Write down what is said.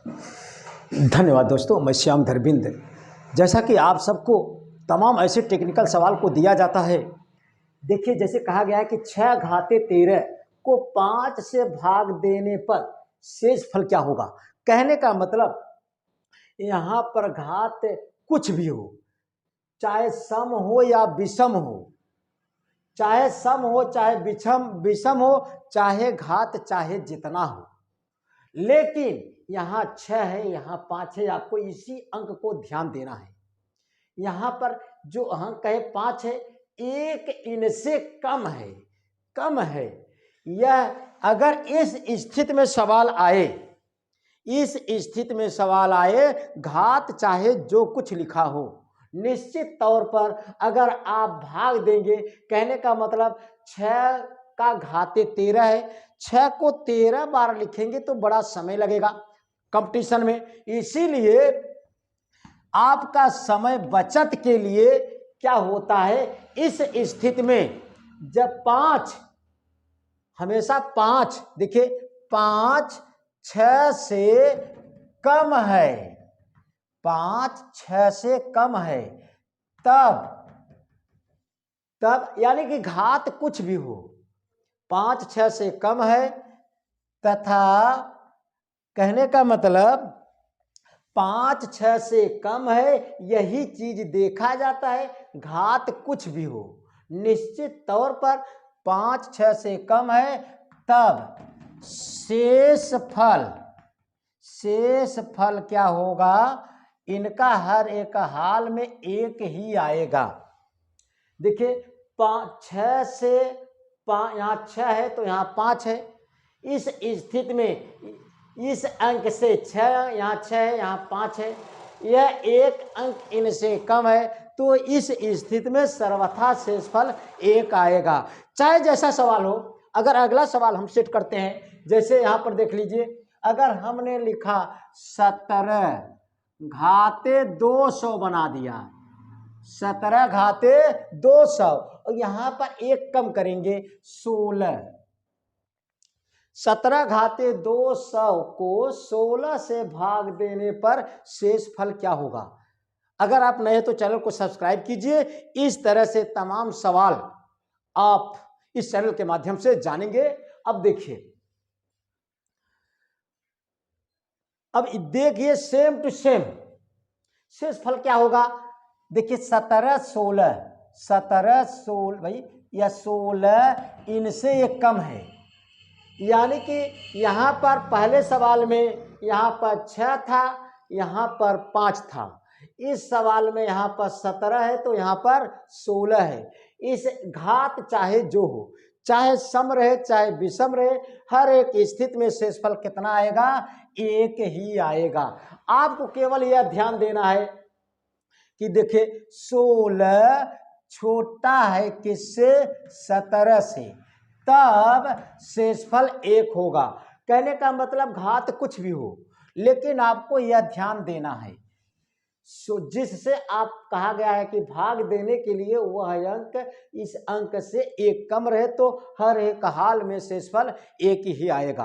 धन्यवाद दोस्तों, मैं श्याम धरबिंद। जैसा कि आप सबको तमाम ऐसे टेक्निकल सवाल को दिया जाता है। देखिए, जैसे कहा गया है कि 6 घाते 13 को 5 से भाग देने पर शेष फल क्या होगा। कहने का मतलब यहाँ पर घात कुछ भी हो, चाहे सम हो या विषम हो, चाहे सम हो चाहे विषम हो, चाहे घात चाहे जितना हो, लेकिन यहाँ 6 है, यहाँ 5 है। आपको इसी अंक को ध्यान देना है। यहाँ पर जो अंक है 5 है, एक इनसे कम है, कम है। यह अगर इस स्थिति में सवाल आए, इस स्थिति में सवाल आए, घात चाहे जो कुछ लिखा हो, निश्चित तौर पर अगर आप भाग देंगे, कहने का मतलब 6 का घाते 13 है, 6 को 13 बार लिखेंगे तो बड़ा समय लगेगा कंपटीशन में। इसीलिए आपका समय बचत के लिए क्या होता है, इस स्थिति में जब 5, हमेशा 5, देखिए 5 6 से कम है, 5 6 से कम है, तब यानी कि घात कुछ भी हो, 5 6 से कम है, तथा कहने का मतलब 5 6 से कम है, यही चीज देखा जाता है। घात कुछ भी हो, निश्चित तौर पर 5 6 से कम है, तब शेष फल क्या होगा, इनका हर एक हाल में एक ही आएगा। देखिए 6 से यहाँ 6 है तो यहाँ 5 है। इस स्थिति में इस अंक से 6, यहाँ 6 है, यहाँ 5 है, यह एक अंक इनसे कम है, तो इस स्थिति में सर्वथा शेषफल 1 आएगा, चाहे जैसा सवाल हो। अगर अगला सवाल हम सेट करते हैं, जैसे यहाँ पर देख लीजिए, अगर हमने लिखा 17 घाते 200 बना दिया, 17 घाते 200, और यहाँ पर एक कम करेंगे 16, 17 घाते 200 को 16 से भाग देने पर शेष फल क्या होगा। अगर आप नए तो चैनल को सब्सक्राइब कीजिए। इस तरह से तमाम सवाल आप इस चैनल के माध्यम से जानेंगे। अब देखिए, अब देखिए सेम टू सेम शेष फल क्या होगा। देखिए 17 16 भाई, या 16 इनसे एक कम है, यानी कि यहाँ पर पहले सवाल में यहाँ पर 6 था, यहाँ पर 5 था। इस सवाल में यहाँ पर 17 है तो यहाँ पर 16 है। इस घात चाहे जो हो, चाहे सम रहे चाहे विषम रहे, हर एक स्थिति में शेषफल कितना आएगा, 1 ही आएगा। आपको केवल यह ध्यान देना है कि देखिए 16 छोटा है किससे, 17 से, तब शेषफल 1 होगा। कहने का मतलब घात कुछ भी हो, लेकिन आपको यह ध्यान देना है, जिससे आप कहा गया है कि भाग देने के लिए वह अंक इस अंक से 1 कम रहे, तो हर एक हाल में शेषफल 1 ही आएगा।